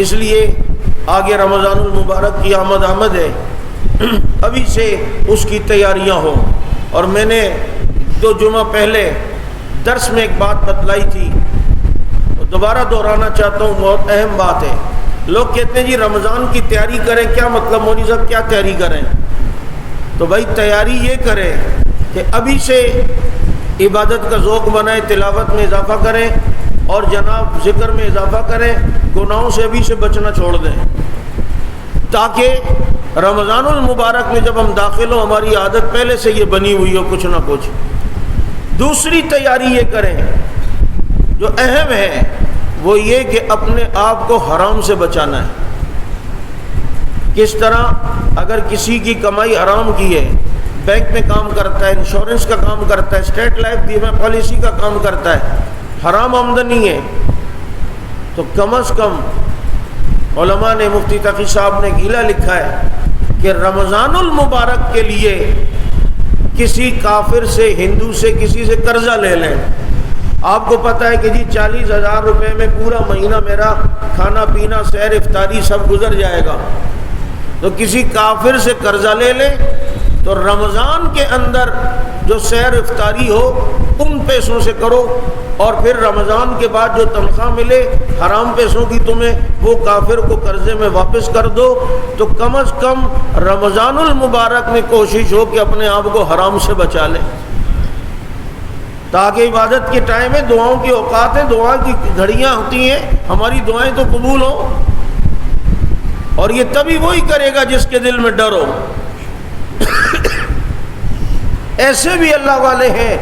اس لیے آگے رمضان المبارک کی آمد ہے، ابھی سے اس کی تیاریاں ہوں۔ اور میں نے 2 جمعہ پہلے درس میں ایک بات بتلائی تھی، دوبارہ دہرانا چاہتا ہوں، بہت اہم بات ہے۔ لوگ کہتے ہیں جی رمضان کی تیاری کریں، کیا مطلب مولوی صاحب کیا تیاری کریں؟ تو بھائی تیاری یہ کریں کہ ابھی سے عبادت کا ذوق بنائیں، تلاوت میں اضافہ کریں اور جناب ذکر میں اضافہ کریں، گناہوں سے ابھی سے بچنا چھوڑ دیں، تاکہ رمضان المبارک میں جب ہم داخل ہوں ہماری عادت پہلے سے یہ بنی ہوئی ہو کچھ نہ کچھ۔ دوسری تیاری یہ کریں جو اہم ہے، وہ یہ کہ اپنے آپ کو حرام سے بچانا ہے۔ کس طرح؟ اگر کسی کی کمائی حرام کی ہے، بینک میں کام کرتا ہے، انشورنس کا کام کرتا ہے، اسٹیٹ لائف بیمہ پالیسی کا کام کرتا ہے، حرام آمدنی ہے، تو کم از کم علماء نے، مفتی تقی صاحب نے گیلا لکھا ہے کہ رمضان المبارک کے لیے کسی کافر سے، ہندو سے، کسی سے قرضہ لے لیں۔ آپ کو پتہ ہے کہ جی 40,000 روپے میں پورا مہینہ میرا کھانا پینا سحر افطاری سب گزر جائے گا، تو کسی کافر سے قرضہ لے لیں، تو رمضان کے اندر جو سحر افطاری ہو ان پیسوں سے کرو، اور پھر رمضان کے بعد جو تنخواہ ملے حرام پیسوں کی تمہیں، وہ کافر کو قرضے میں واپس کر دو۔ تو کم از کم رمضان المبارک میں کوشش ہو کہ اپنے آپ کو حرام سے بچا لیں، تاکہ عبادت کے ٹائم ہے، دعاؤں کے اوقات ہیں، دعا کی گھڑیاں ہوتی ہیں، ہماری دعائیں تو قبول ہوں۔ اور یہ تبھی وہی کرے گا جس کے دل میں ڈر ہو۔ ایسے بھی اللہ والے ہیں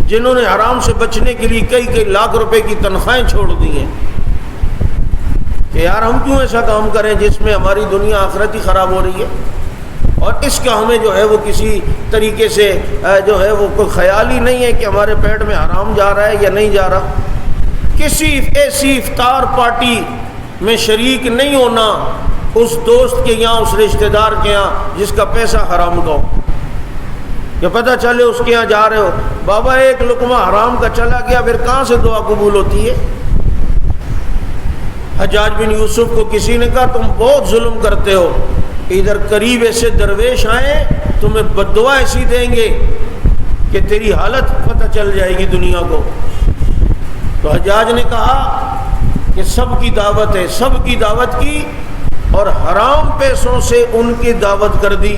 جنہوں نے حرام سے بچنے کے لیے کئی لاکھ روپے کی تنخواہیں چھوڑ دی ہیں کہ یار ہم کیوں ایسا کام کریں جس میں ہماری دنیا آخرت ہی خراب ہو رہی ہے، اور اس کا ہمیں جو ہے وہ کسی طریقے سے جو ہے وہ کوئی خیال ہی نہیں ہے کہ ہمارے پیٹ میں حرام جا رہا ہے یا نہیں جا رہا۔ کسی ایسی افطار پارٹی میں شریک نہیں ہونا اس دوست کے یہاں، اس رشتہ دار کے یہاں جس کا پیسہ حرام کا ہو، کہ پتہ چلے اس کے یہاں جا رہے ہو، بابا ایک لقمہ حرام کا چلا گیا، پھر کہاں سے دعا قبول ہوتی ہے؟ حجاج بن یوسف کو کسی نے کہا تم بہت ظلم کرتے ہو، ادھر قریب ایسے درویش آئیں تمہیں بددعا ایسی دیں گے کہ تیری حالت پتہ چل جائے گی دنیا کو۔ تو حجاج نے کہا کہ سب کی دعوت ہے، سب کی دعوت کی اور حرام پیسوں سے ان کی دعوت کر دی۔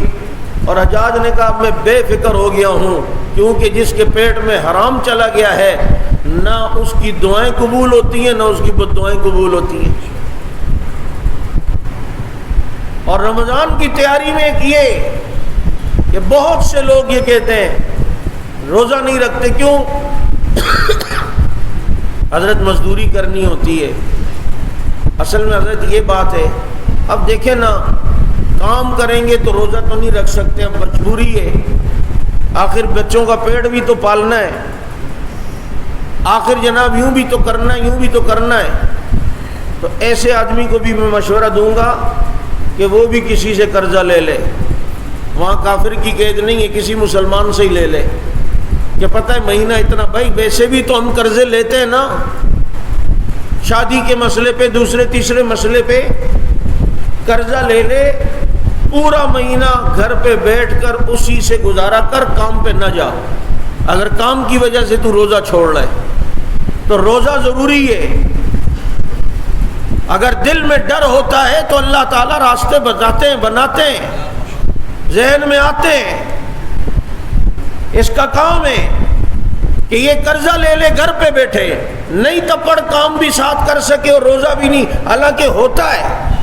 اور حجاج نے کہا میں بے فکر ہو گیا ہوں، کیونکہ جس کے پیٹ میں حرام چلا گیا ہے نہ اس کی دعائیں قبول ہوتی ہیں نہ اس کی بد دعائیں قبول ہوتی ہیں۔ اور رمضان کی تیاری میں ایک یہ کہ بہت سے لوگ یہ کہتے ہیں روزہ نہیں رکھتے، کیوں؟ حضرت مزدوری کرنی ہوتی ہے۔ اصل میں حضرت یہ بات ہے، اب دیکھیں نا، کام کریں گے تو روزہ تو نہیں رکھ سکتے، اب مجبوری ہے، آخر بچوں کا پیٹ بھی تو پالنا ہے، آخر جناب یوں بھی تو کرنا ہے، یوں بھی تو کرنا ہے۔ تو ایسے آدمی کو بھی میں مشورہ دوں گا کہ وہ بھی کسی سے قرضہ لے لے، وہاں کافر کی قید نہیں ہے، کسی مسلمان سے ہی لے لے، کہ پتہ ہے مہینہ اتنا، بھائی ویسے بھی تو ہم قرضے لیتے ہیں نا، شادی کے مسئلے پہ، دوسرے تیسرے مسئلے پہ قرضہ لے لے، پورا مہینہ گھر پہ بیٹھ کر اسی سے گزارا کر، کام پہ نہ جا۔ اگر کام کی وجہ سے تو روزہ چھوڑ رہا ہے تو روزہ ضروری ہے۔ اگر دل میں ڈر ہوتا ہے تو اللہ تعالیٰ راستے بتاتے ہیں، بناتے ہیں، ذہن میں آتے ہیں۔ اس کا کام ہے کہ یہ قرضہ لے لے گھر پہ بیٹھے، نہیں تو پڑھ کام بھی ساتھ کر سکے اور روزہ بھی نہیں، حالانکہ ہوتا ہے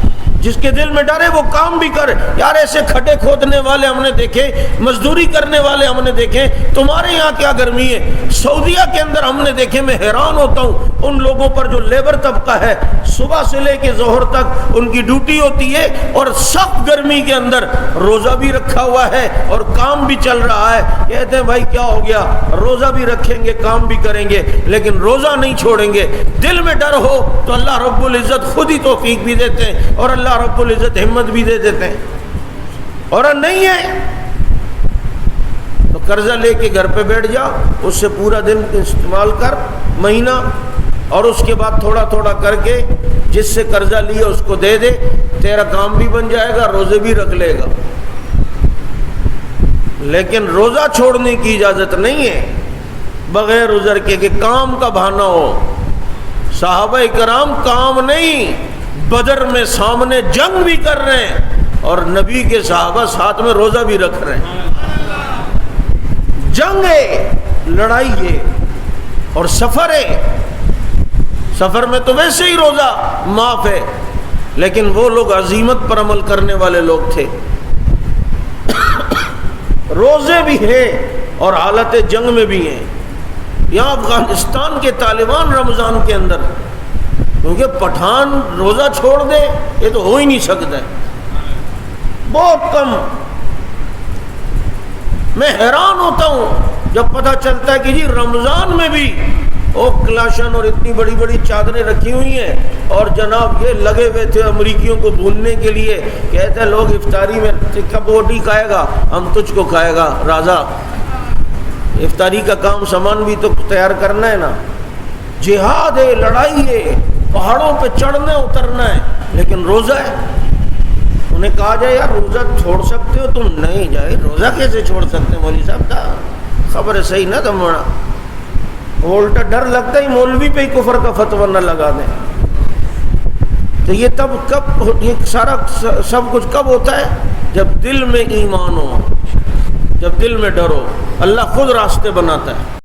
جس کے دل میں ڈر ہے وہ کام بھی کرے۔ یار ایسے کھڈے کھودنے والے ہم نے دیکھے، مزدوری کرنے والے ہم نے دیکھے، تمہارے یہاں کیا گرمی ہے؟ سعودیہ کے اندر ہم نے دیکھے، میں حیران ہوتا ہوں ان لوگوں پر جو لیبر طبقہ ہے، صبح سے لے کے ظہر تک ان کی ڈیوٹی ہوتی ہے، اور سخت گرمی کے اندر روزہ بھی رکھا ہوا ہے اور کام بھی چل رہا ہے۔ کہتے ہیں بھائی کیا ہو گیا، روزہ بھی رکھیں گے، کام بھی کریں گے، لیکن روزہ نہیں چھوڑیں گے۔ دل میں ڈر ہو تو اللہ رب العزت خود ہی توفیق بھی دیتے ہیں اور اللہ رب العزت ہمت بھی دے دیتے ہیں، اور نہیں ہے تو قرضہ لے کے گھر پہ بیٹھ جا، اس سے پورا دن استعمال کر، مہینہ اور اس کے بعد تھوڑا تھوڑا کر کے جس سے قرضہ لیا اس کو دے دے، تیرا کام بھی بن جائے گا، روزے بھی رکھ لے گا۔ لیکن روزہ چھوڑنے کی اجازت نہیں ہے بغیر عذر کے کہ کام کا بہانہ ہو۔ صحابہ کرام کام نہیں، بدر میں سامنے جنگ بھی کر رہے ہیں اور نبی کے صحابہ ساتھ میں روزہ بھی رکھ رہے ہیں۔ جنگ ہے، لڑائی ہے اور سفر ہے۔ سفر میں تو ویسے ہی روزہ معاف ہے، لیکن وہ لوگ عزیمت پر عمل کرنے والے لوگ تھے، روزے بھی ہیں اور حالت جنگ میں بھی ہیں۔ یہاں افغانستان کے طالبان رمضان کے اندر، کیونکہ پٹھان روزہ چھوڑ دے یہ تو ہو ہی نہیں سکتا ہے، بہت کم۔ میں حیران ہوتا ہوں جب پتہ چلتا ہے کہ جی رمضان میں بھی وہ کلاشن اور اتنی بڑی بڑی چادریں رکھی ہوئی ہیں اور جناب یہ لگے ہوئے تھے امریکیوں کو بھوننے کے لیے، کہتے ہیں لوگ افطاری میں کب روٹی کھائے گا، ہم تجھ کو کھائے گا راجا۔ افطاری کا کام سامان بھی تو تیار کرنا ہے نا۔ جہاد ہے، لڑائی ہے، پہاڑوں پہ چڑھنا اترنا ہے، لیکن روزہ ہے۔ انہیں کہا جائے یار روزہ چھوڑ سکتے ہو تم؟ نہیں جائے، روزہ کیسے چھوڑ سکتے ہیں مولوی صاحب کا؟ خبر ہے صحیح نہ تمہارا، الٹا ڈر لگتا ہے مولوی پہ ہی کفر کا فتویٰ نہ لگا دیں۔ تو یہ تب کب، یہ سارا سب کچھ کب ہوتا ہے؟ جب دل میں ایمان ہو، جب دل میں ڈر ہو۔ اللہ خود راستے بناتا ہے۔